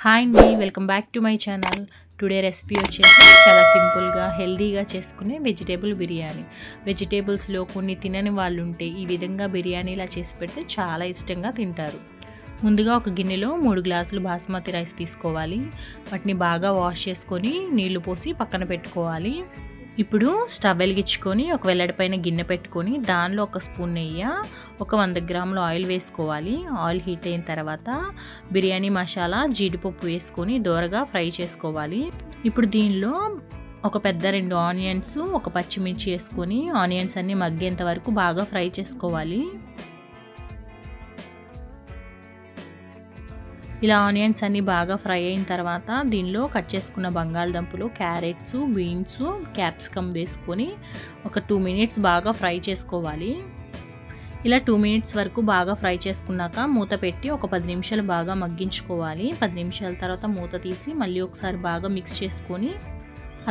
Hi అండి, welcome back to my channel. Today recipe వచ్చేసి చాలా సింపుల్గా హెల్దీగా చేసుకునే వెజిటేబుల్ బిర్యానీ. వెజిటేబుల్స్లో కొన్ని తినని వాళ్ళు ఉంటే ఈ విధంగా బిర్యానీ ఇలా చేసి పెడితే చాలా ఇష్టంగా తింటారు. ముందుగా ఒక గిన్నెలో 3 గ్లాసులు బాస్మతి రైస్ తీసుకోవాలి. వాటిని బాగా వాష్ చేసుకొని నీళ్లు పోసి పక్కన పెట్టుకోవాలి. ఇప్పుడు స్టవ్ వెలిగించుకొని ఒక వెల్లడిపైన గిన్నె పెట్టుకొని దానిలో ఒక స్పూన్ నెయ్యి, ఒక 100 గ్రాముల ఆయిల్ వేసుకోవాలి. ఆయిల్ హీట్ అయిన తర్వాత బిర్యానీ మసాలా, జీడిపప్పు వేసుకొని దోరగా ఫ్రై చేసుకోవాలి. ఇప్పుడు దీనిలో ఒక పెద్ద 2 ఆనియన్స్, ఒక పచ్చిమిర్చి వేసుకొని ఆనియన్స్ అన్ని మగ్గేంత వరకు బాగా ఫ్రై చేసుకోవాలి. ఇలా ఆనియన్స్ అన్ని బాగా ఫ్రై అయిన తర్వాత దీనిలో కట్ చేసుకున్న బంగాళదుంపలు, క్యారెట్స్, బీన్స్, క్యాప్సికమ్ వేసుకొని ఒక 2 మినిట్స్ బాగా ఫ్రై చేసుకోవాలి. ఇలా 2 మినిట్స్ వరకు బాగా ఫ్రై చేసుకున్నాక మూత పెట్టి ఒక 10 నిమిషాలు బాగా మగ్గించుకోవాలి. 10 నిమిషాల తర్వాత మూత తీసి మళ్ళీ ఒకసారి బాగా మిక్స్ చేసుకొని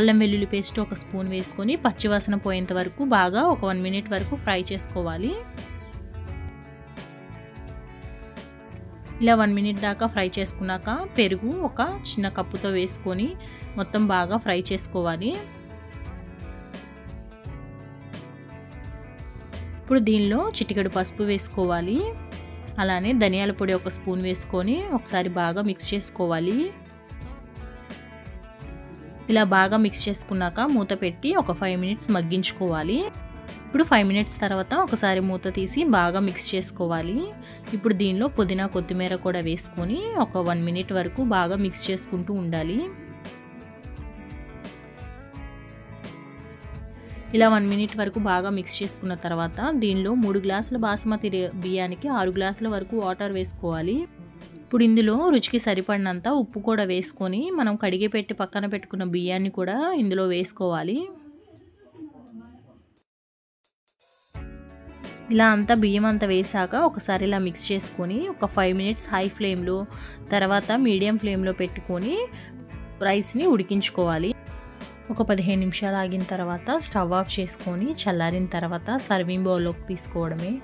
అల్లం వెల్లుల్లి పేస్ట్ ఒక స్పూన్ వేసుకొని పచ్చివాసన పోయేంత వరకు బాగా ఒక 1 మినిట్ వరకు ఫ్రై చేసుకోవాలి. ఇలా 1 మినిట్ దాకా ఫ్రై చేసుకున్నాక పెరుగు ఒక చిన్న కప్పుతో వేసుకొని మొత్తం బాగా ఫ్రై చేసుకోవాలి. ఇప్పుడు దీనిలో చిటికెడు పసుపు వేసుకోవాలి. అలానే ధనియాల పొడి ఒక స్పూన్ వేసుకొని ఒకసారి బాగా మిక్స్ చేసుకోవాలి. ఇలా బాగా మిక్స్ చేసుకున్నాక మూత పెట్టి ఒక 5 మినిట్స్ మగ్గించుకోవాలి. ఇప్పుడు 5 మినిట్స్ తర్వాత ఒకసారి మూత తీసి బాగా మిక్స్ చేసుకోవాలి. ఇప్పుడు దీనిలో పుదీనా, కొత్తిమీర కూడా వేసుకొని ఒక 1 మినిట్ వరకు బాగా మిక్స్ చేసుకుంటూ ఉండాలి. ఇలా 1 మినిట్ వరకు బాగా మిక్స్ చేసుకున్న తర్వాత దీనిలో 3 గ్లాసుల బాస్మతి బియ్యానికి 6 గ్లాసుల వరకు వాటర్ వేసుకోవాలి. ఇప్పుడు ఇందులో రుచికి సరిపడినంత ఉప్పు కూడా వేసుకొని మనం కడిగి పెట్టి పక్కన పెట్టుకున్న బియ్యాన్ని కూడా ఇందులో వేసుకోవాలి. ఇలా అంతా బియ్యం అంతా వేసాక ఒకసారి ఇలా మిక్స్ చేసుకొని ఒక 5 మినిట్స్ హై ఫ్లేమ్లో, తర్వాత మీడియం ఫ్లేమ్లో పెట్టుకొని రైస్ని ఉడికించుకోవాలి. ఒక 15 నిమిషాలు ఆగిన తర్వాత స్టవ్ ఆఫ్ చేసుకొని చల్లారిన తర్వాత సర్వింగ్ బౌల్లోకి తీసుకోవడమే.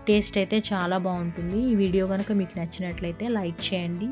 టేస్ట్ అయితే చాలా బాగుంటుంది. ఈ వీడియో కనుక మీకు నచ్చినట్లయితే లైక్ చేయండి.